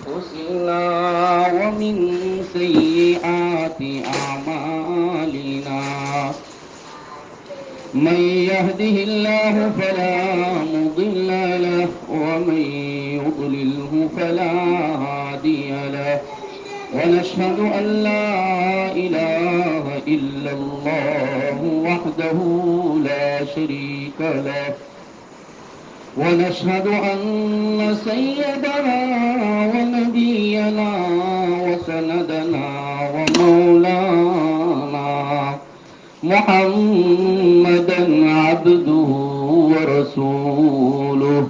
أنفسنا ومن سيئات أعمالنا من يهده الله فلا مضل له ومن يضلله فلا هادي له ونشهد أن لا إله إلا الله وحده لا شريك له ونشهد أن سيدنا ونبينا وسندنا ومولانا محمدا عبده ورسوله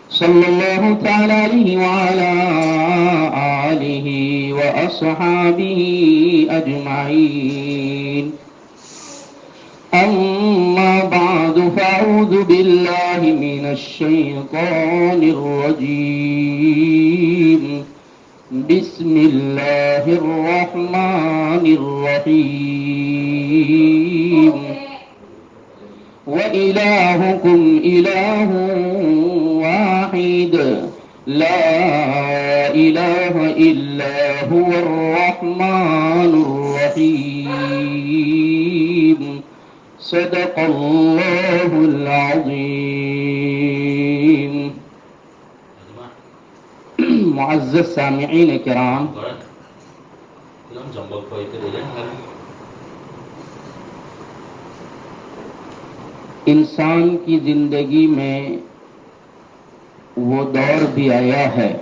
صلى الله تعالى عليه وعلى آله وأصحابه أجمعين أما بعد فأعوذ بالله من الشيطان الرجيم بسم الله الرحمن الرحيم وإلهكم إله واحد لا إله إلا هو الرحمن الرحيم صدق الله العظيم. معزز سامعین کرام، انسان کی زندگی میں وہ دور بھی آیا ہے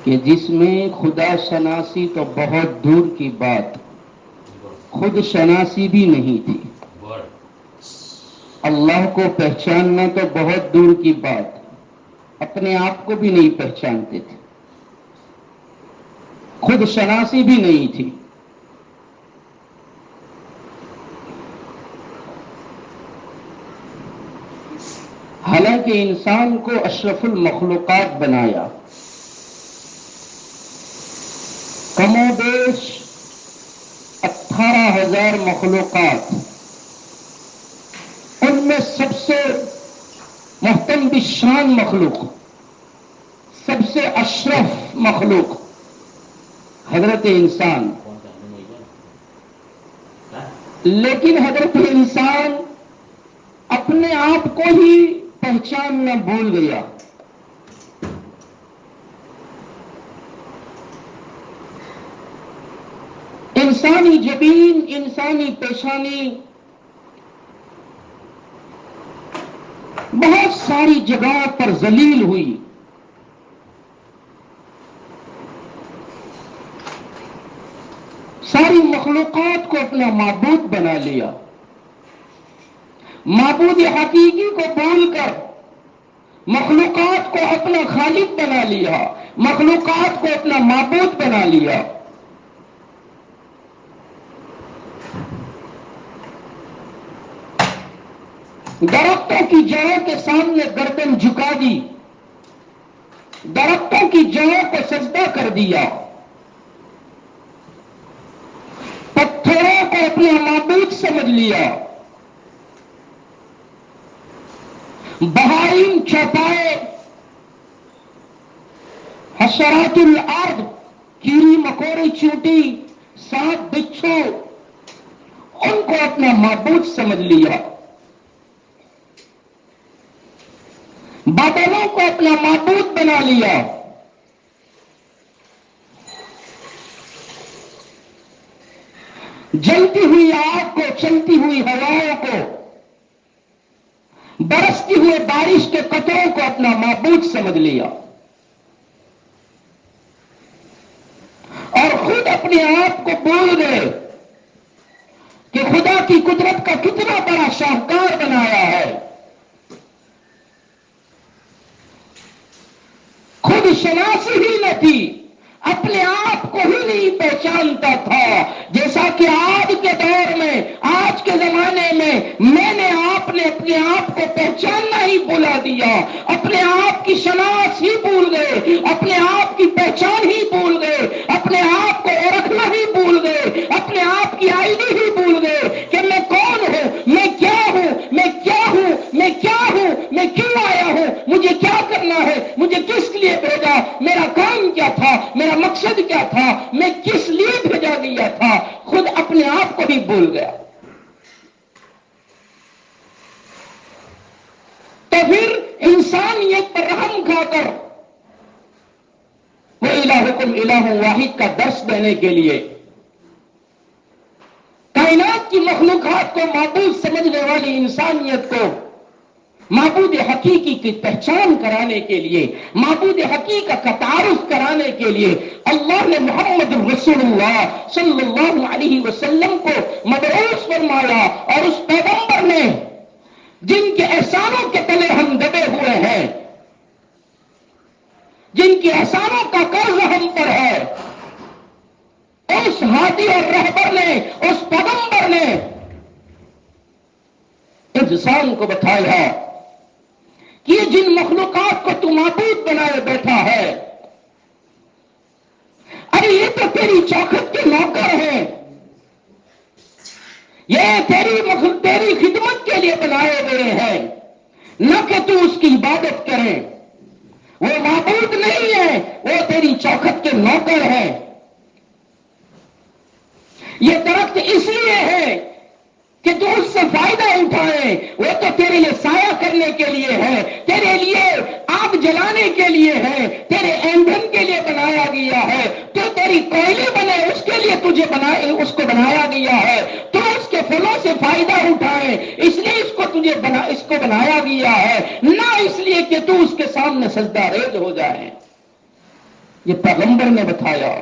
کہ جس میں خدا شناسی تو بہت دور کی بات، خود شناسی بھی نہیں تھی. اللہ کو پہچاننا تو بہت دور کی بات، اپنے آپ کو بھی نہیں پہچانتے تھے، خود شناسی بھی نہیں تھی. حالانکہ انسان کو اشرف المخلوقات بنایا، کم و بیش 18,000 مخلوقات، ان میں سب سے محتم بالشان مخلوق، سب سے اشرف مخلوق حضرت انسان. لیکن حضرت انسان اپنے آپ کو ہی پہچاننا بھول گیا. انسانی جبین، انسانی پیشانی بہت ساری جگہوں پر ذلیل ہوئی. ساری مخلوقات کو اپنا معبود بنا لیا. معبود حقیقی کو بھول کر مخلوقات کو اپنا خالق بنا لیا، مخلوقات کو اپنا معبود بنا لیا. درختوں کی جڑوں کے سامنے گردن جھکا دی، درختوں کی جڑوں کو سجدہ کر دیا، پتھروں کو اپنا معبود سمجھ لیا. بہائم، چوپائے، حشرات الارض، کیڑی مکوڑی، چونٹی، سانپ، بچھو، ان کو اپنا معبود سمجھ لیا. بادلوں کو اپنا معبود بنا لیا. جلتی ہوئی آگ کو، چلتی ہوئی ہواؤں کو، برستی ہوئے بارش کے قطروں کو اپنا معبود سمجھ لیا. اور خود اپنے آپ کو بھول گئے کہ خدا کی قدرت کا کتنا بڑا شاہکار بنایا ہے. خود شناسی ہی نہ تھی، اپنے آپ کو ہی نہیں پہچانتا تھا. جیسا کہ آج کے دور میں، آج کے زمانے میں نے آپ نے اپنے آپ کو پہچاننا ہی بھلا دیا، اپنے آپ کی شناخت ہی بھول گئے، اپنے آپ کی پہچان ہی بھول گئے، اپنے آپ کو رکھنا ہی بھول گئے، اپنے آپ کی آئی ڈی ہی بھول گئے کہ میں کون ہوں، میں کیا ہوں، میں کیا ہوں، میں کیا ہوں، میں کیوں آیا ہوں، مجھے کیا کرنا ہے، مجھے کس لیے بھیجا، میرا کام کیا تھا، میرا مقصد کیا تھا، میں کس لیے بھیجا گیا تھا، خود اپنے آپ کو بھی بھول گیا۔ تو پھر انسانیت پر رحم کھا کر وہ الہکم الہ واحد کا درس دینے کے لیے کائنات کی مخلوقات کو معبود سمجھنے والی انسانیت کو معبود حقیقی کی پہچان کرانے کے لیے، معبود حقیقی کا تعارف کرانے کے لیے اللہ نے محمد رسول اللہ صلی اللہ علیہ وسلم کو مبعوث فرمایا، اور اس پیغمبر نے جن کے احسانوں کے تلے ہم دبے ہوئے ہیں، جن کے احسانوں کا قرض ہم پر ہے، اس ہادی اور رہبر نے، اس پیغمبر نے انسان کو بتایا کہ یہ جن مخلوقات کو تو معبود بنائے بیٹھا ہے، ارے یہ تو تیری چوکھٹ کے نوکر ہیں، یہ تیری خدمت کے لیے بنائے گئے ہیں، نہ کہ تو اس کی عبادت کرے۔ وہ معبود نہیں ہے، وہ تیری چوکھٹ کے نوکر ہے۔ یہ درخت اس لیے ہے کہ تو اس سے فائدہ اٹھائے، وہ تو تیرے لیے سایہ کرنے کے لیے ہے، تیرے لیے آگ جلانے کے لیے ہے، تیرے ایندھن کے لیے بنایا گیا ہے، تو تیری کوئلے بنے اس کے لیے اس کو بنایا گیا ہے، تو اس کے پھلوں سے فائدہ اٹھائے، اس لیے اس کو بنایا گیا ہے، نہ اس لیے کہ تو اس کے سامنے سجدہ ریز ہو جائے۔ یہ پیغمبر نے بتایا۔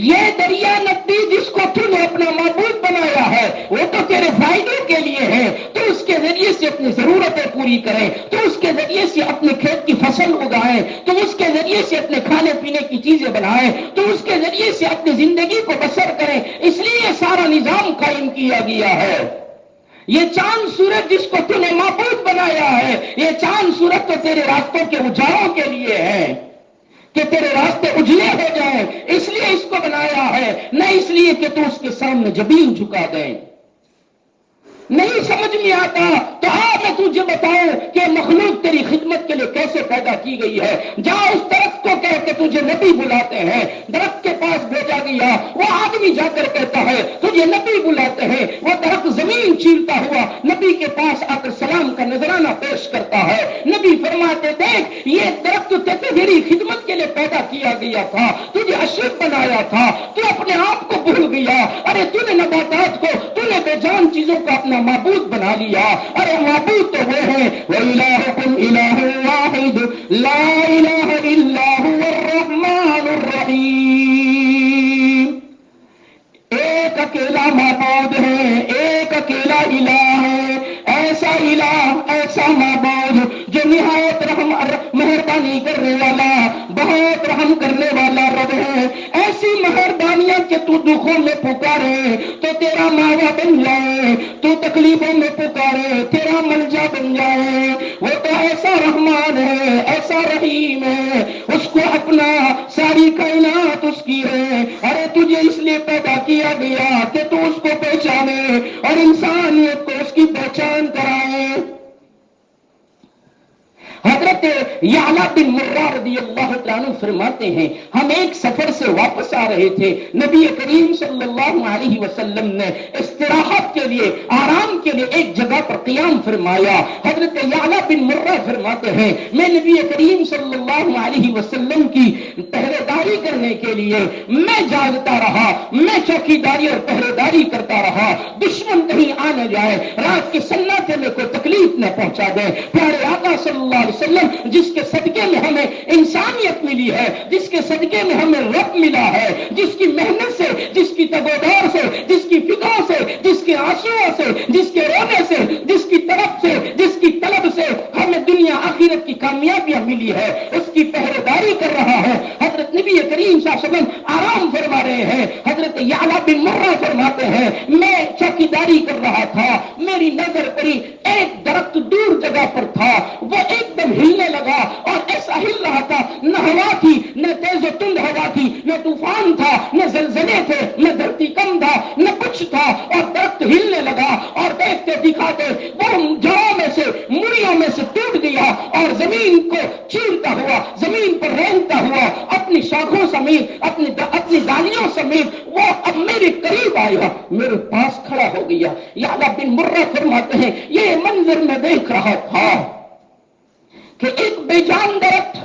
یہ دریا ندی جس کو تم نے اپنا معبود بنایا ہے، وہ تو تیرے فائدے کے لیے ہے، تو اس کے ذریعے سے اپنی ضرورتیں پوری کریں، تو اس کے ذریعے سے اپنے کھیت کی فصل اگائیں، تو اس کے ذریعے سے اپنے کھانے پینے کی چیزیں بنائیں، تو اس کے ذریعے سے اپنی زندگی کو بسر کریں، اس لیے یہ سارا نظام قائم کیا گیا ہے۔ یہ چاند سورج جس کو تم نے معبود بنایا ہے، یہ چاند سورج تو تیرے راستوں کے اجالوں کے لیے ہے کہ تیرے راستے اجلے ہو جائیں، اس لیے اس کو بنایا ہے، نہ اس لیے کہ تو اس کے سامنے جبین جھکا دیں۔ نہیں سمجھ میں آتا تو میں تجھے بتاؤں کہ مخلوق تیری خدمت کے لیے کیسے پیدا کی گئی ہے۔ جا اس درخت کو کہہ کے تجھے نبی بلاتے ہیں، درخت کے پاس بھیجا گیا، وہ آدمی جا کر کہتا ہے تجھے نبی بلاتے ہیں، وہ درخت زمین چیرتا ہوا نبی کے پاس آ کر سلام کا نذرانہ پیش کرتا ہے۔ نبی فرماتے دیکھ یہ درخت تیری خدمت کے لیے پیدا کیا گیا تھا، تجھے اشرف بنایا تھا، تو اپنے آپ کو بھول گیا، ارے تو نے نباتات کو، تو نے بے جان چیزوں کو اپنا معبود بنا لیا۔ ارے معبود تو وہ ہے وَإِلَٰهُكُمْ إِلَٰهٌ وَاحِدٌ لَا إِلَٰهَ إِلَّا هُوَ الرَّحْمَٰنُ الرَّحِيمُ۔ ایک اکیلا معبود ہے، ایک اکیلا الہ ہے، ایسا الہ، ایسا معبود جو نہایت مہربانی کرنے والا، بہت رحم کرنے والا رب ہے۔ ایسی مہربانیاں کہ تو دکھوں میں پکارے تو تیرا ماوا بن جائے، تو تکلیفوں میں پکارے تیرا ملجا بن جائے۔ وہ تو ایسا رحمان ہے، ایسا رحیم ہے، اس کو اپنا ساری کائنات اس کی ہے۔ ارے تجھے اس لیے پیدا کیا گیا کہ تو اس کو پہچانے اور انسانیت کو اس کی پہچان کرائے۔ حضرت یعلا بن مرہ رضی اللہ عنہ فرماتے ہیں ہم ایک سفر سے واپس آ رہے تھے، نبی کریم صلی اللہ علیہ وسلم نے استراحت کے لیے، آرام کے لیے ایک جگہ پر قیام فرمایا۔ حضرت یعلا بن مرہ فرماتے ہیں میں نبی کریم صلی اللہ علیہ وسلم کی پہرے داری کرنے کے لیے میں جاگتا رہا، میں چوکیداری اور پہرے داری کرتا رہا، دشمن کہیں آ نہ جائے، رات کے سناٹے میں کوئی تکلیف نہ پہنچا دے۔ پیارے آقا صلی اللہ علیہ وسلم جس کے صدقے میں ہمیں انسانیت ملی ہے، جس کے صدقے میں ہمیں رب ملا ہے، جس کی محنت سے، جس کی تگودار سے، جس کی فکروں سے، جس کے آنسوؤں سے، جس کے رونے سے، جس کی طرف سے، جس کی طلب سے ہمیں دنیا آخرت کی کامیابیاں ملی ہے، اس کی پہرے داری کر رہا ہے۔ حضرت نبی کریم صلی اللہ علیہ وسلم آرام فرما رہے ہیں، حضرت یعلا بن مرہ فرماتے ہیں میں کی داری کر رہا تھا، میری نظر پڑی، ایک درخت دور جگہ پر تھا، وہ ایک دم ہلنے لگا اور ایسا ہل رہا تھا، نہ ہوا تھی، نہ تیز و تند ہوا تھی، نہ طوفان تھا، نہ زلزلے تھے، نہ دھرتی کم تھا، نہ کچھ تھا، اور درخت ہلنے لگا اور دیکھتے دکھاتے وہ جڑوں میں سے، مڑیوں میں سے ٹوٹ گیا اور زمین کو چیرتا ہوا، زمین پر رینگتا ہوا، اپنی شاخوں سمیت، اپنی ڈالیوں سمیت وہ اب میرے قریب آیا، میرے پاس کھڑا ہو گیا۔ یعلا بن مرہ فرماتے ہیں یہ منظر میں دیکھ رہا تھا کہ ایک بے جان درخت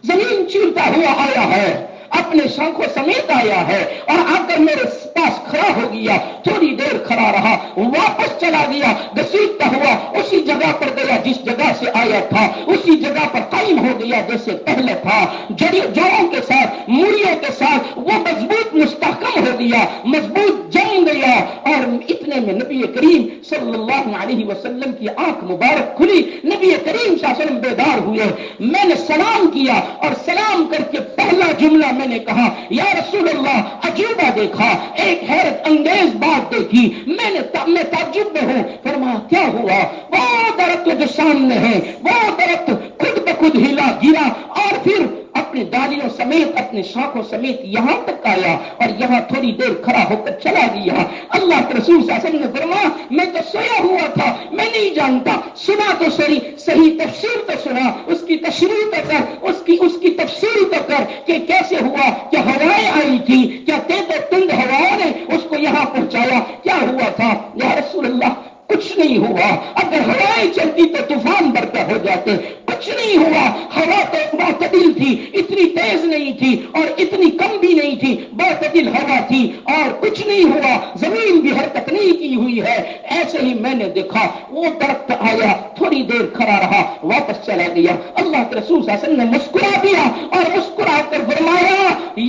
زمین چیرتا ہوا آیا ہے، اپنے شاخوں سمیت آیا ہے اور آ کر میرے پاس کھڑا ہو گیا، تھوڑی دیر کھڑا رہا، واپس چلا گیا، گھسیٹتا ہوا اسی جگہ پر گیا جس جگہ سے آیا تھا، اسی جگہ پر قائم ہو گیا جیسے پہلے تھا، جڑوں کے ساتھ، موڑیوں کے ساتھ وہ مضبوط مستحکم ہو گیا، مضبوط جم گیا۔ اور اتنے میں نبی کریم صلی اللہ علیہ وسلم کی آنکھ مبارک کھلی، نبی کریم صلی اللہ علیہ وسلم بیدار ہوئے، میں نے سلام کیا اور سلام کر کے پہلا جملہ میں نے کہا یا رسول اللہ عجوبہ دیکھا، ایک حیرت انگیز بات دیکھی، میں تعجب میں ہوں۔ فرمایا کیا ہوا؟ وہ درخت جو سامنے ہے وہ درخت خود بخود ہلا گرا اور پھر اپنی ڈالیوں سمیت، اپنے شاخوں سمیت یہاں تک آیا اور یہاں تھوڑی دیر کھڑا ہو کر چلا گیا۔ اللہ کے رسول صلی اللہ علیہ وسلم نے فرمایا میں تو سویا ہوا تھا، میں نہیں جانتا، سنا تو صحیح تفسیر تو سنا، اس کی تشریح تو کر، اس کی تفسیر تو کر کہ کیسے ہوا، کیا ہوائیں آئی تھی، کیا تیز و تند ہواؤں نے اس کو یہاں پہنچایا، کیا ہوا تھا؟ یا رسول اللہ کچھ نہیں ہوا، اگر ہوائیں چلتی تو طوفان برپا ہو جاتے، کچھ نہیں ہوا، ہوا تو معتدل تھی، اتنی تیز نہیں تھی اور اتنی کم بھی نہیں تھی، معتدل ہوا تھی اور کچھ نہیں ہوا، زمین بھی حرکت نہیں کی ہوئی ہے۔ ایسے ہی میں نے دیکھا وہ درخت آیا، تھوڑی دیر کھڑا رہا، واپس چلا گیا۔ اللہ کے رسول صلی اللہ علیہ وسلم نے مسکرا دیا اور مسکرا کر فرمایا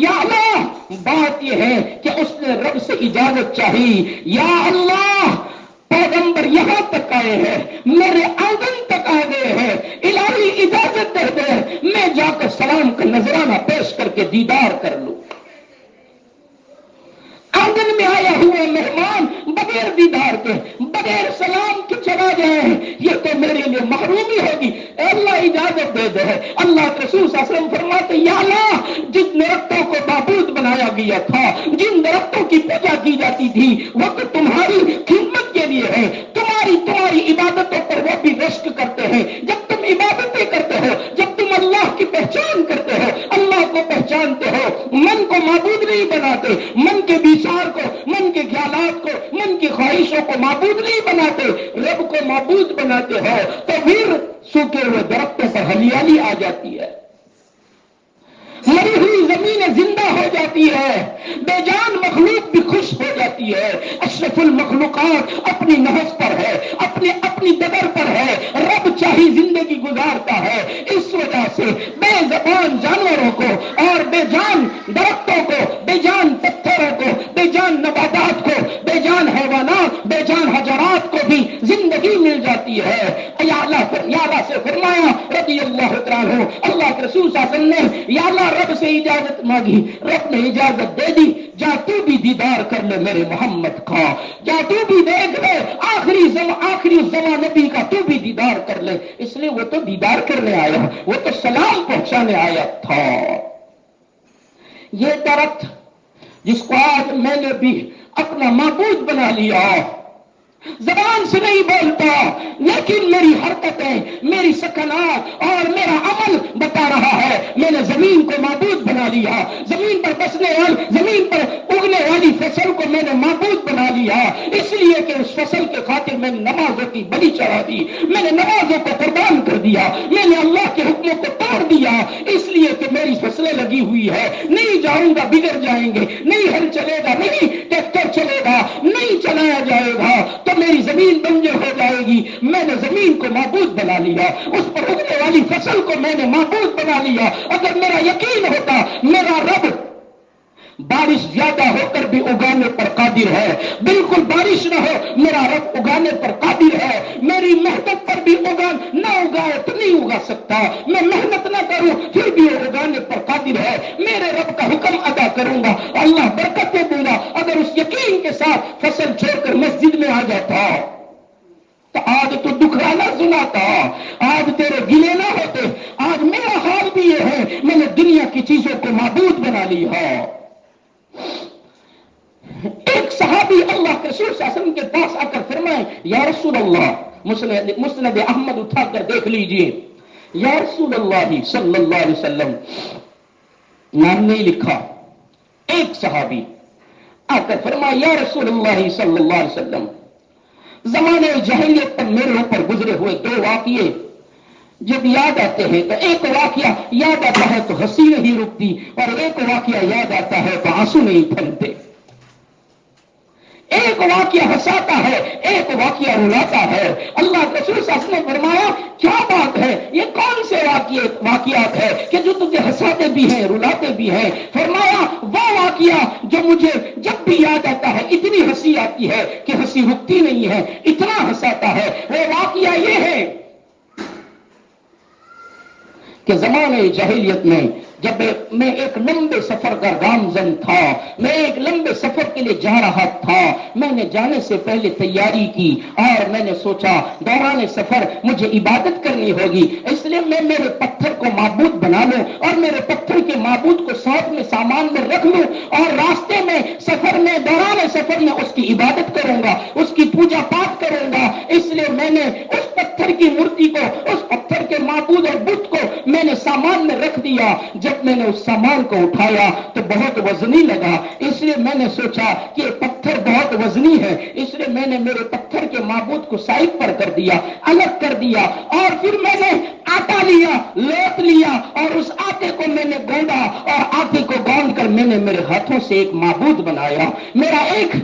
یا اللہ، بات یہ ہے کہ اس نے رب سے اجازت چاہی، یا اللہ پیغمبر یہاں تک آئے ہیں، میرے آنگن تک آ گئے ہیں، الہی اجازت دے دے میں جا کر سلام کا نذرانہ پیش کر کے دیدار کر لوں۔ آنگن میں آیا ہوا مہمان بغیر دیدار کے، بغیر سلام کے چلا جائے، یہ تو میرے لیے محرومی ہوگی، اے اللہ اجازت دے دے۔ اللہ کے رسول صلی اللہ علیہ وسلم فرماتے یا اللہ جن درختوں کو معبود بنایا گیا تھا، جن درختوں کی پوجا کی جاتی تھی، وہ تو تمہاری خدمت کے لیے ہے، تمہاری عبادتوں پر وہ بھی رشک کرتے ہیں۔ جب تم عبادتیں کرتے ہو، جب تم اللہ کی پہچان کرتے ہو، اللہ کو پہچانتے ہو، من کو معبود نہیں بناتے، من کے بیچار کو، من کے خیالات کو، من کی خواہشوں کو معبود نہیں بناتے، رب کو معبود بناتے ہو، تو پھر سوکھے ہوئے درختوں پر ہریالی آ جاتی ہے، مری ہوئی زمینیں زندہ ہو جاتی ہے، بے جان مخلوق بھی خوش ہو جاتی ہے۔ اشرف المخلوقات اپنی نفس پر ہے، اپنی ڈگر پر ہے، رب چاہی زندگی گزارتا ہے۔ اس وجہ سے بے زبان جانوروں کو اور بے جان درختوں کو، بے جان پتھروں کو، بے جان نباتات کو، بے جان حیوانات، بے جان حجرات کو بھی زندگی مل جاتی ہے۔ یا اللہ سے فرمایا رضی اللہ تعالیٰ عنہ، اللہ کے رسول صلی اللہ علیہ وسلم نے یا اللہ رب سے اجازت مانگی، رب نے اجازت دے دی، جا تو بھی دیدار کر لے میرے محمد کا، جا تو بھی دیکھ لے آخری زمان نبی کا، تو بھی دیدار کر لے۔ اس لیے وہ تو دیدار کرنے آیا، وہ تو سلام پہنچانے آیا تھا۔ یہ درخت جس کو آج میں نے بھی اپنا معبود بنا لیا، زبان سے نہیں بولتا لیکن میری حرکتیں، میری سکنات اور میرا عمل بتا رہا ہے میں نے زمین کو معبود بنا لیا، زمین پر بسنے والی، زمین پر اگنے والی فصل کو میں نے معبود بنا لیا، اس لیے کہ اس فصل کے خاطر میں نے نمازوں کی بلی چڑھا دی، میں نے نمازوں کو قربان کر دیا، میں نے اللہ کے حکموں کو توڑ دیا، اس لیے کہ میری فصلیں لگی ہوئی ہے، نہیں جاؤں گا بگڑ جائیں گے، نہیں ہل چلے گا، نہیں ٹریکٹر چلے گا، نہیں چلایا جائے گا تو میری زمین بنجر ہو جائے گی۔ میں نے زمین کو معبود بنا لیا، اس پر اگنے والی فصل کو میں نے معبود بنا لیا۔ اگر میرا یقین ہوتا میرا رب بارش زیادہ ہو کر بھی اگانے پر قادر ہے، بالکل بارش نہ ہو میرا رب اگانے پر قادر ہے، میری محنت پر بھی نہ اگائے تو نہیں اگا سکتا، میں محنت نہ کروں پھر بھی وہ اگانے پر قادر ہے، میرے رب کا حکم ادا کروں گا، اللہ برکتیں دوں گا۔ اگر اس یقین کے ساتھ فصل چھوڑ کر مسجد میں آ جاتا تو آج تو دکھڑانا سناتا، آج تیرے گلے نہ ہوتے۔ آج میرا حال بھی یہ ہے، میں نے دنیا کی چیزوں کو معبود بنا لی ہے۔ ایک صحابی اللہ کے رسول صلی اللہ علیہ وسلم کے پاس آ کر فرمائے، یا رسول اللہ، مسند احمد اٹھا کر دیکھ لیجئے، یا رسول اللہ صلی اللہ علیہ وسلم، نام نہیں لکھا، ایک صحابی آ کر فرمایا، یا رسول اللہ صلی اللہ علیہ وسلم، زمانے جاہلیت پر میرے اوپر گزرے ہوئے دو واقعے جب یاد آتے ہیں تو ایک واقعہ یاد آتا ہے تو ہنسی نہیں رکتی، اور ایک واقعہ یاد آتا ہے تو آنسو نہیں تھمتے۔ ایک واقعہ ہنساتا ہے، ایک واقعہ رلاتا ہے۔ اللہ کے رسول صلی اللہ علیہ وسلم نے فرمایا، کیا بات ہے، یہ کون سے واقعات ہے کہ جو تجھے ہنساتے بھی ہیں رلاتے بھی ہیں؟ فرمایا، وہ واقعہ جو مجھے جب بھی یاد آتا ہے اتنی ہنسی آتی ہے کہ ہنسی رکتی نہیں ہے، اتنا ہنساتا ہے۔ وہ واقعہ یہ ہے کہ زمانے جاہلیت میں جب میں ایک لمبے سفر کا گامزن تھا، میں ایک لمبے سفر کے لیے جا رہا تھا، میں نے جانے سے پہلے تیاری کی اور میں نے سوچا دوران سفر مجھے عبادت کرنی ہوگی، اس لیے میں میرے پتھر کو معبود بنا لوں اور میرے پتھر کے معبود کو ساتھ میں سامان میں رکھ لوں اور راستے میں سفر میں دوران سفر میں اس کی عبادت کروں گا، اس کی پوجا پاٹ کروں گا۔ اس لیے میں نے اس پتھر کی مورتی کو، اس پتھر کے معبود اور بت کو میں نے سامان میں رکھ دیا۔ جب میں نے اس سامان کو اٹھایا تو بہت وزنی لگا، اس لیے میں نے سوچا کہ یہ پتھر بہت وزنی ہے، اس لیے میں نے میرے پتھر کے معبود کو سائڈ پر کر دیا، الگ کر دیا، اور پھر میں نے آٹا لیا، لوٹ لیا اور اس آٹے کو میں نے گوندا اور آٹے کو گوند کر میں نے میرے ہاتھوں سے ایک معبود بنایا، میرا ایک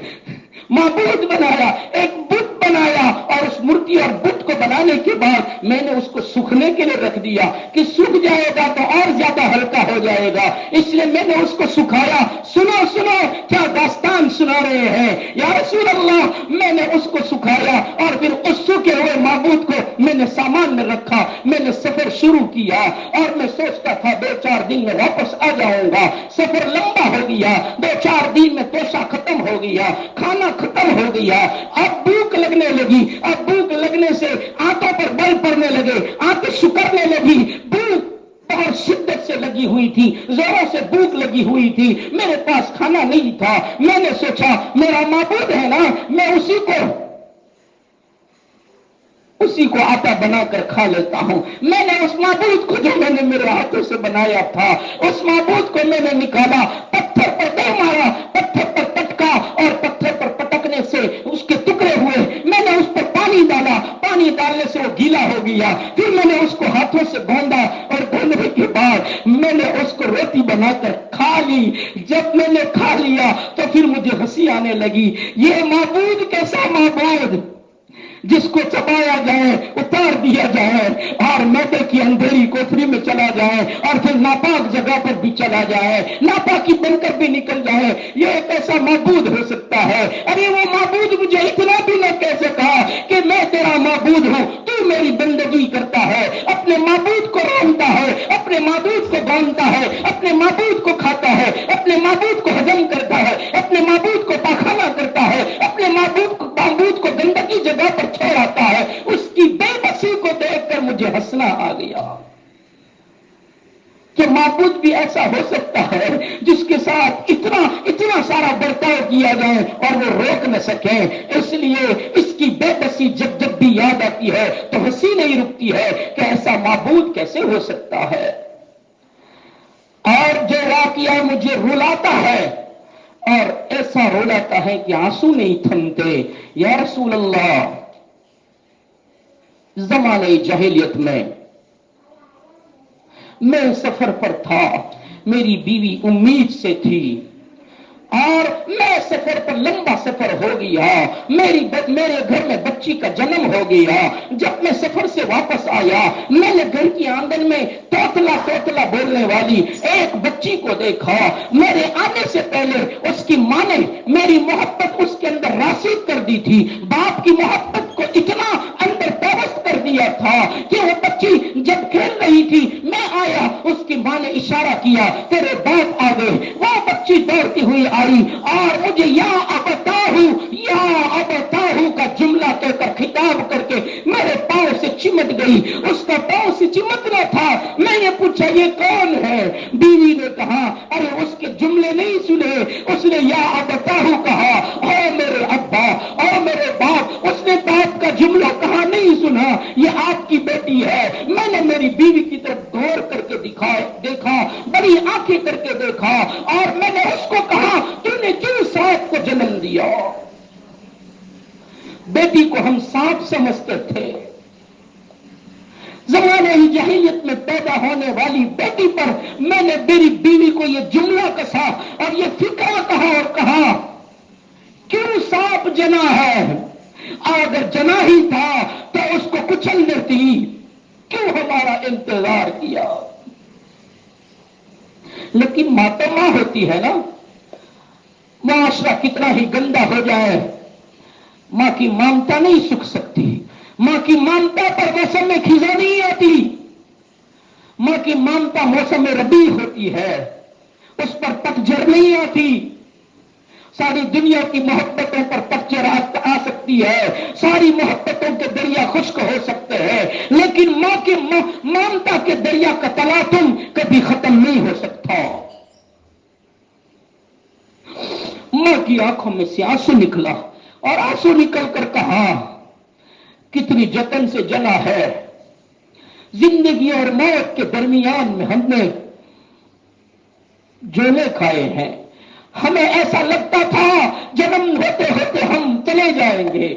معبود بنایا، ایک بت بنایا، اور اس مورتی اور بت کو بنانے کے بعد میں نے اس کو سوکھنے کے لیے رکھ دیا کہ سوکھ جائے گا تو اور زیادہ ہلکا ہو جائے گا، اس لیے میں نے اس کو سکھایا۔ سنو سنو کیا داستان سنا رہے ہیں، یا رسول اللہ، میں نے اس کو سکھایا اور پھر اس سوکھے ہوئے معبود کو میں نے سامان میں رکھا، میں نے سفر شروع کیا اور میں سوچتا تھا 2-4 دن میں واپس آ جاؤں گا۔ سفر لمبا ہو گیا، 2-4 دن میں توشہ ختم ہو گیا، کھانا ختم ہو گیا، اب بھوک لگنے لگی، اب بھوک لگنے سے آنتوں پر بل پڑنے لگے، آنکھیں سکڑنے لگی، بھوک بہت شدت سے لگی ہوئی تھی، زوروں سے بھوک لگی ہوئی تھی، میرے پاس کھانا نہیں تھا۔ میں نے سوچا میرا معبود ہے نا، میں اسی کو آٹا بنا کر کھا لیتا ہوں۔ میں نے اس معبود کو جو میں نے میرے ہاتھوں سے بنایا تھا، اس معبود کو میں نے نکالا، پتھر پر دے مارا، پتھر پر پٹکا اور پتھر پر پٹکنے سے اس کے ٹکڑے ہوئے، میں نے اس پر پانی ڈالا، پانی ڈالنے سے وہ گیلا ہو گیا، پھر میں نے اس کو ہاتھوں سے گوندا اور گوندنے کے بعد میں نے اس کو روٹی بنا کر کھا لی۔ جب میں نے کھا لیا تو پھر مجھے ہنسی آنے لگی، یہ معبود کیسا معبود جس کو چبایا جائے، اتار دیا جائے اور میدے کی اندھیری کوٹری میں چلا جائے اور پھر ناپاک جگہ پر بھی چلا جائے، ناپاکی بن کر بھی نکل جائے، یہ ایک ایسا معبود ہو سکتا ہے؟ ارے وہ معبود مجھے اتنا بھی نہ کہہ سکا کہ میں تیرا معبود ہوں، تو میری بندگی کرتا ہے، اپنے معبود کو رونتا ہے، اپنے معبود کو گونتا ہے، اپنے معبود کو کھاتا ہے، اپنے معبود کو ہضم کرتا ہے، اپنے معبود کو پاخانہ کرتا ہے، اپنے معبود کو گندگی جگہ پر چھوڑاتا ہے۔ اس کی بے بسی کو دیکھ کر مجھے ہنسنا آ گیا کہ معبود بھی ایسا ہو سکتا ہے جس کے ساتھ اتنا سارا برتاؤ کیا جائے اور وہ روک نہ سکیں۔ اس لیے اس کی بے بسی جب بھی یاد آتی ہے تو ہنسی نہیں رکتی ہے کہ ایسا معبود کیسے ہو سکتا ہے۔ اور جو واقعہ مجھے رلاتا ہے اور ایسا رلاتا ہے کہ آنسو نہیں تھمتے، یا رسول اللہ، زمانے جاہلیت میں سفر پر تھا، میری بیوی امید سے تھی اور میں سفر پر لمبا سفر ہو گیا، میرے گھر میں بچی کا جنم ہو گیا۔ جب میں سفر سے واپس آیا میں نے گھر کی آنگن میں توتلا بولنے والی ایک بچی کو دیکھا۔ میرے آنے سے پہلے اس کی ماں نے میری محبت اس کے اندر راسخ کر دی تھی، باپ کی محبت کو اتنا اندر کہا کہ وہ بچی جب کھیل رہی تھی میں آیا، اس کی ماں نے اشارہ کیا تیرے باپ آ گئے، وہ بچی دوڑتی ہوئی آئی اور مجھے یا ابتاہو کا جملہ کہہ کر خطاب کر کے میرے پاؤں سے چمٹ گئی، اس کا پاؤں سے چمٹنا تھا۔ میں نے پوچھا یہ کون ہے؟ بیوی نے کہا ارے اس کے جملے نہیں سنے، اس نے یا ابتاہو کہا، او میرے ابا او میرے باپ، اس نے باپ کا جملہ کہا نہیں سنا، یہ آپ کی بیٹی ہے۔ میں نے میری بیوی کی طرف غور کر کے دیکھا، بڑی آنکھیں کر کے دیکھا، اور میں نے اس کو کہا تو نے کیوں سانپ کو جنم دیا؟ بیٹی کو ہم سانپ سمجھتے تھے، زمانے ہی جاہلیت میں پیدا ہونے والی بیٹی پر میں نے میری بیوی کو یہ جملہ کسا اور یہ فکرہ کہا اور کہا کیوں سانپ جنا ہے؟ اگر جنا ہی تھا تو اس کو کچل دیتی، کیوں ہمارا انتظار کیا؟ لیکن ماں تو ماں ہوتی ہے نا، معاشرہ کتنا ہی گندا ہو جائے، ماں کی ممتا نہیں سکھ سکتی، ماں کی ممتا پر موسم میں خزاں نہیں آتی، ماں کی ممتا موسم میں ربیع ہوتی ہے، اس پر پتجھڑ نہیں آتی۔ ساری دنیا کی محبتوں پر پتجھڑ آ سکتی ہے، ساری محبتوں کے دریا خشک ہو سکتے ہیں، لیکن ماں کی ممتا کے دریا کا تلاطم کبھی ختم نہیں ہو سکتا۔ ماں کی آنکھوں میں سے آنسو نکلا اور آنسو نکل کر کہا کتنی جتن سے جنا ہے، زندگی اور موت کے درمیان میں ہم نے جولے کھائے ہیں، ہمیں ایسا لگتا تھا جنم ہوتے ہوتے ہم چلے جائیں گے،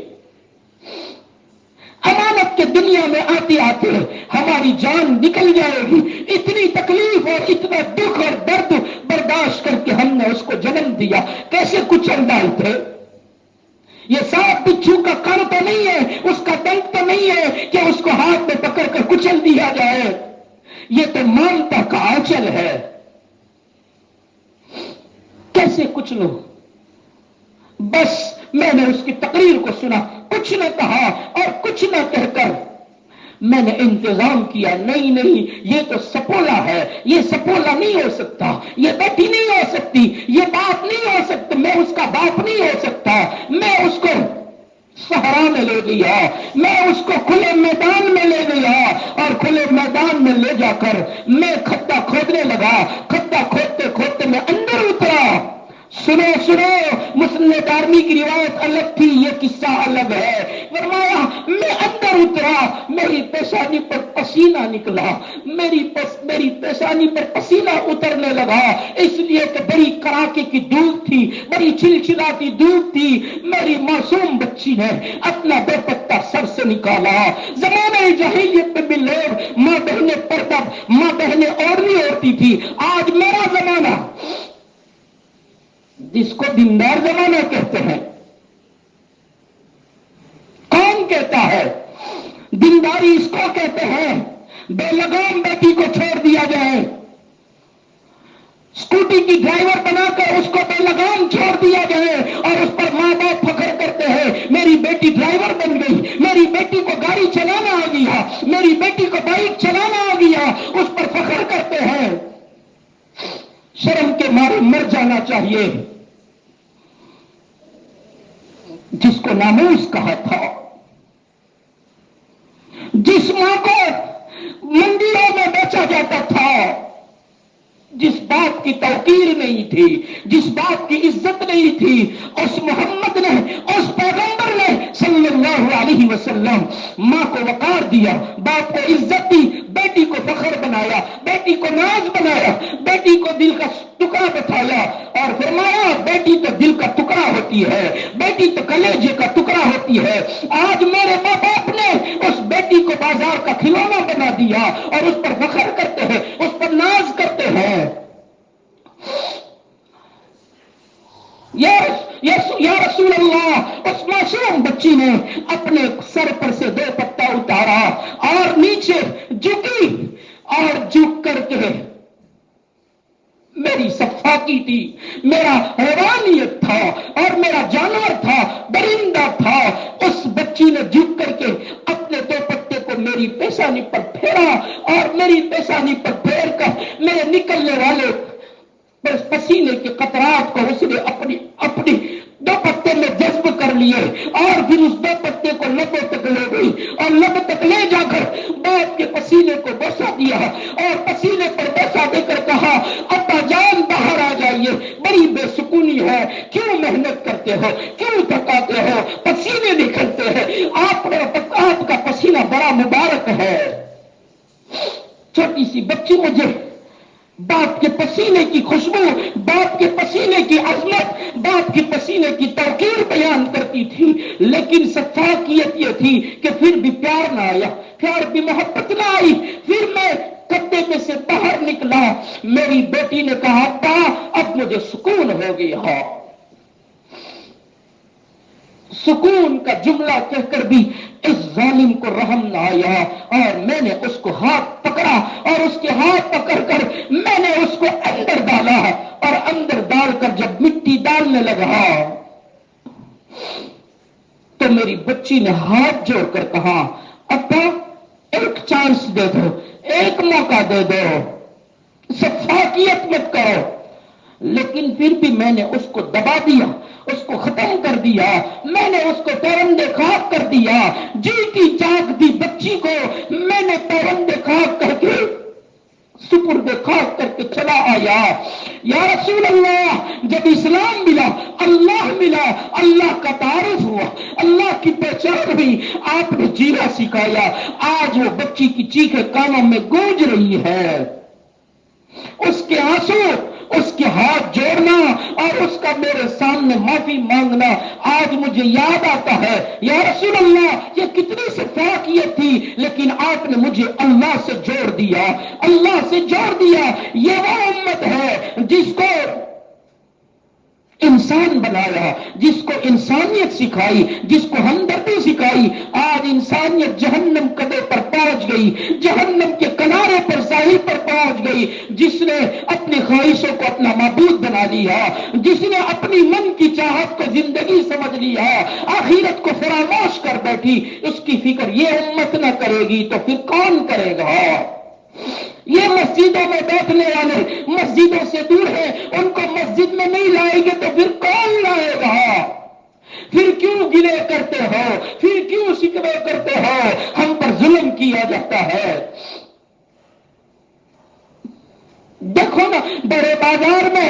امانت کے دنیا میں آتے آتے ہماری جان نکل جائے گی، اتنی تکلیف اور اتنا دکھ اور درد برداشت کر کے ہم نے اس کو جنم دیا، کیسے کچل ڈالتے؟ یہ سانپ بچھو کا کر تو نہیں ہے، اس کا دنت تو نہیں ہے کہ اس کو ہاتھ میں پکڑ کر کچل دیا جائے، یہ تو ممتا کا آنچل ہے، کیسے کچلو؟ بس میں نے اس کی تقریر کو سنا، کچھ نہ کہا اور کچھ نہ کہہ کر میں نے انتظام کیا، نہیں یہ تو سپولا ہے، یہ سپولا نہیں ہو سکتا، یہ بیٹی نہیں ہو سکتی، یہ باپ نہیں ہو سکتا، میں اس کا باپ نہیں ہو سکتا، میں اس کو صحرا میں لے گیا، میں اس کو کھلے میدان میں لے گیا اور کھلے میدان میں لے جا کر میں کھڈا کھودنے لگا، کھڈا کھودتے کھودتے میں اندر اترا۔ سنو مسلم دارمی کی روایت الگ تھی، یہ قصہ الگ ہے۔ فرمایا میں اندر اترا، میری پیشانی پر پسینہ نکلا، میری پیشانی پر پسینہ اترنے لگا، اس لیے کہ بڑی کڑاکے کی دھوپ تھی، بڑی چلچلاتی دھوپ تھی۔ میری معصوم بچی نے اپنا دوپٹہ سر سے نکالا۔ زمانے جاہلیت میں بھی لوگ ماں بہنیں پردہ، ماں بہنیں اوڑھنی ہوتی تھی، آج میرا زمانہ جس کو دیندار زمانہ کہتے ہیں، کون کہتا ہے دینداری؟ اس کو کہتے ہیں بے لگام بیٹی کو چھوڑ دیا جائے، اسکوٹی کی ڈرائیور بنا کر اس کو بے لگام چھوڑ دیا جائے اور اس پر ماں باپ فخر کرتے ہیں میری بیٹی ڈرائیور بن گئی، میری بیٹی کو گاڑی چلانا آ گیا، میری بیٹی کو بائک چلانا آ گیا، اس پر فخر کرتے ہیں۔ شرم کے مارے مر جانا چاہیے۔ جس کو ناموس کہا تھا، جس ماں کو منڈیوں میں بیچا جاتا تھا، جس باپ کی توقیر نہیں تھی، جس باپ کی عزت نہیں تھی، اس محمد نے، اس پیغمبر نے صلی اللہ علیہ وسلم ماں کو وقار دیا، باپ کو عزت دی، بیٹی کو فخر بنایا، بیٹی کو ناز بنایا، بیٹی کو دل کا ٹکڑا بتایا اور فرمایا بیٹی تو دل کا ٹکڑا ہوتی ہے، بیٹی تو کلیجے کا ٹکڑا ہوتی ہے۔ آج میرے ماں باپ نے اس بیٹی کو بازار کا کھلونا بنا دیا اور اس پر فخر کرتے ہیں، اس پر ناز کرتے ہیں۔ یا رسول اللہ، اس معصوم بچی نے اپنے سر پر سے دوپٹہ اتارا اور نیچے جھکی اور جھک کر کے میری صفاقی تھی، میرا حیوانیت تھا اور میرا جانور تھا، درندہ تھا، اس بچی نے جھک کر کے اپنے دوپٹے کو میری پیشانی پر پھیرا اور میری پیشانی پر پھیر کر میرے نکلنے والے پسینے کے قطرات کو اس نے اپنی دوپٹے میں جذب کر لیے اور پھر اس دوپٹے کو لبوں تک لے گئی اور لب تک لے جا کر باپ کے پسینے کو بوسہ دیا اور پسینے پر بوسہ دے کر کہا ابا جان باہر آ جائیے، بڑی بے سکونی ہے، کیوں محنت کرتے ہو، کیوں تھکاتے ہو، پسینے نکلتے ہیں، آپ کا پسینہ بڑا مبارک ہے۔ چھوٹی سی بچی مجھے باپ کے پسینے کی خوشبو، باپ کے پسینے کی عظمت، باپ کے پسینے کی توقیر بیان کرتی تھی، لیکن سفاکیت یہ تھی کہ پھر بھی پیار نہ آیا، پھر بھی محبت نہ آئی۔ پھر میں کتے میں سے باہر نکلا، میری بیٹی نے کہا ابا اب مجھے سکون ہو گیا۔ سکون کا جملہ کہہ کر بھی اس ظالم کو رحم نہ آیا اور میں نے اس کو ہاتھ پکڑا اور اس کے ہاتھ پکڑ کر میں نے اس کو اندر ڈالا اور اندر ڈال کر جب مٹی ڈالنے لگا تو میری بچی نے ہاتھ جوڑ کر کہا ابا ایک چانس دے دو، ایک موقع دے دو، سفاکیت مت کرو۔ لیکن پھر بھی میں نے اس کو دبا دیا، اس کو ختم کر دیا، میں نے اس کو پرندے خاک کر دیا۔ جیتی جاگتی بچی کو میں نے پرندے خاک کر کے سپرد خاک کر کے چلا آیا۔ یا رسول اللہ، جب اسلام ملا، اللہ ملا، اللہ کا تعارف ہوا، اللہ کی پہچان ہوئی، آپ نے جینا سکھایا۔ آج وہ بچی کی چیخیں کانوں میں گونج رہی ہے، اس کے آنسو، اس کے ہاتھ جوڑنا اور اس کا میرے سامنے معافی مانگنا آج مجھے یاد آتا ہے۔ یا رسول اللہ، یہ کتنی سفاکیت تھی، لیکن آپ نے مجھے اللہ سے جوڑ دیا، اللہ سے جوڑ دیا۔ یہ وہ امت ہے جس کو انسان بنایا، جس کو انسانیت سکھائی، جس کو ہمدردی سکھائی۔ آج انسانیت جہنم کدے پر پہنچ گئی، جہنم کے کنارے پر ساحل پر پہنچ گئی، جس نے اپنی خواہشوں کو اپنا معبود بنا لیا، جس نے اپنی من کی چاہت کو زندگی سمجھ لیا، آخرت کو فراموش کر بیٹھی۔ اس کی فکر یہ امت نہ کرے گی تو پھر کون کرے گا؟ یہ مسجدوں میں بیٹھنے والے مسجدوں سے دور ہیں، ان کو مسجد میں نہیں لائیں گے تو پھر کون لائے گا؟ پھر کیوں گلے کرتے ہو، پھر کیوں شکوے کرتے ہو؟ ہم پر ظلم کیا جاتا ہے۔ دیکھو نا، بڑے بازار میں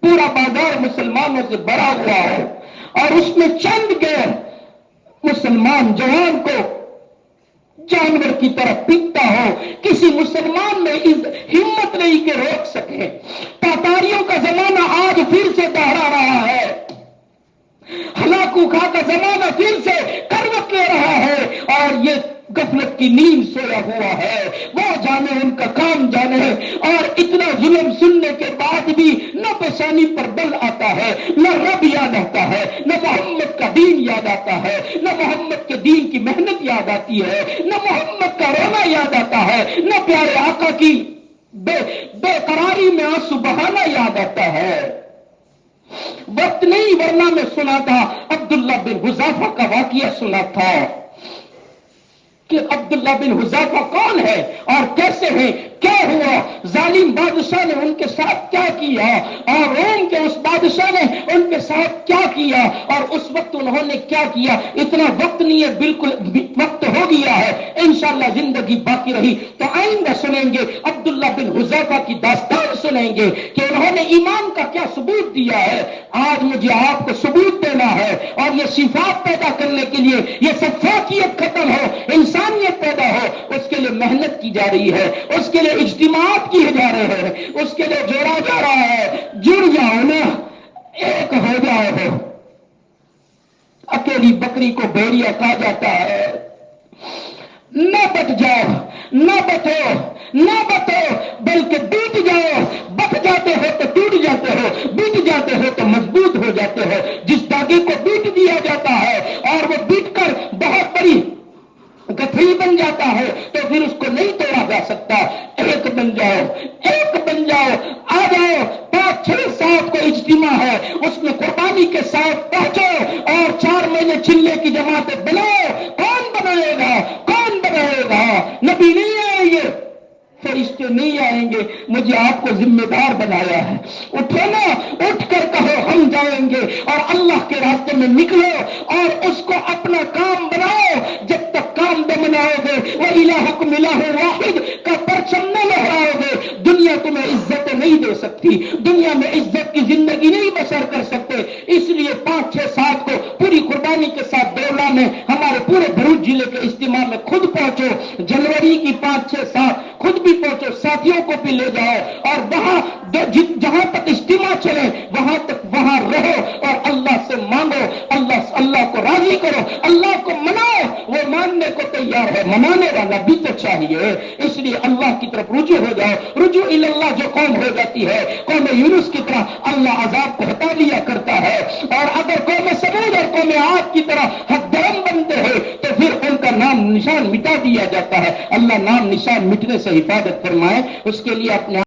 پورا بازار مسلمانوں سے بھرا ہوا ہے اور اس میں چند غیر مسلمان جوان کو جانور کی طرح پیٹتا ہو، کسی مسلمان میں ہمت نہیں کہ روک سکے۔ تاتاریوں کا زمانہ آج پھر سے دہرا رہا ہے، ہلاکو خاں کا زمانہ پھر سے کروٹ لے رہا ہے اور یہ غفلت کی نیند سویا ہوا ہے۔ وہ جانے، ان کا کام جانے، اور اتنا ظلم سننے کے بعد بھی نہ پیشانی پر بل آتا ہے، نہ رب یاد آتا ہے، نہ محمد کا دین یاد آتا ہے، نہ محمد کے دین کی محنت یاد آتی ہے، نہ محمد کا رونا یاد آتا ہے، نہ پیارے آقا کی بے قراری میں آنسو بہانا یاد آتا ہے۔ وقت نہیں، ورنہ میں سنا تھا، عبداللہ بن حذیفہ کا واقعہ سنا تھا کہ عبداللہ بن حذیفہ کون ہے اور کیسے ہیں، کیا ہوا، ظالم بادشاہ نے ان کے ساتھ کیا کیا اور روم کے اس بادشاہ نے ان کے ساتھ کیا کیا اور اس وقت انہوں نے کیا کیا۔ اتنا وقت نہیں ہے، بالکل وقت ہو گیا ہے، انشاءاللہ زندگی باقی رہی تو آئندہ سنیں گے، عبداللہ بن حذیفہ کی داستان سنیں گے کہ انہوں نے ایمان کا کیا ثبوت دیا ہے۔ آج مجھے آپ کو ثبوت دینا ہے اور یہ صفات پیدا کرنے کے لیے، یہ سفاکیت ختم ہو، انسانیت پیدا ہو، اس کے لیے محنت کی جا رہی ہے، اس کے لیے اجتماعات کیے جا رہے ہیں، اس کے لیے جوڑا جا رہا ہے۔ جڑ جاؤ نا، ایک ہو جاؤ۔ اکیلی بکری کو بھیڑیا کھا جاتا ہے۔ نہ بٹ جاؤ، نہ بٹو، نہ بٹو، بلکہ بیٹ جاؤ۔ بٹ جاتے ہو تو ٹوٹ جاتے ہو، بیٹ جاتے ہو تو مضبوط ہو جاتے ہو۔ جس دھاگے کو بیٹ دیا جاتا ہے اور وہ بیٹ کر بہت بڑی گٹھڑی بن جاتا ہے تو پھر اس کو نہیں توڑا جا سکتا۔ ایک بن جاؤ، ایک بن جاؤ، آ جاؤ۔ 5، 6، 7 کو اجتماع ہے، اس میں قربانی کے ساتھ پہنچو اور 4 مہینے چلے کی جماعتیں بناؤ۔ کون بنائے گا؟ کون بنائے گا؟ فرشتے نہیں آئیں گے، مجھے آپ کو ذمہ دار بنایا ہے۔ اٹھو نا، اٹھ کر کہو ہم جائیں گے، اور اللہ کے راستے میں نکلو اور اس کو اپنا کام بناؤ۔ جب تک کام نہ بناؤ گے، وَإِلَٰهُكُمْ إِلَٰهٌ وَاحِدٌ کا پرچم نہ لہراؤ گے، دنیا تمہیں عزت نہیں دے سکتی، دنیا میں عزت کی زندگی نہیں بسر کر سکتے۔ اس لیے 5 6 7 کو پوری قربانی کے ساتھ دولا میں ہمارے پورے بھروچ ضلع کے اجتماع میں خود پہنچو، جنوری کی 5 6 7 خود بھی پہنچو، ساتھیوں کو بھی لے جاؤ، اور وہاں جہاں تک اجتماع چلے وہاں تک وہاں رہو، اور اللہ سے مانگو، اللہ کو راضی کرو، اللہ کو مناؤ۔ وہ ماننے کو تیار ہے، منانے والا بھی تو چاہیے۔ اس لیے اللہ کی طرف رجوع ہو جاؤ۔ رجوع اللہ جو قوم ہو جاتی ہے، قوم یونس کی طرح اللہ عذاب کو ہٹا لیا کرتا ہے، اور اگر قوم سمود اور قوم عاد کی طرح حد درم بنتے ہیں تو پھر ان کا نام نشان مٹا دیا جاتا ہے۔ اللہ نام نشان مٹنے سے حفاظت فرمائے، اس کے لیے اپنے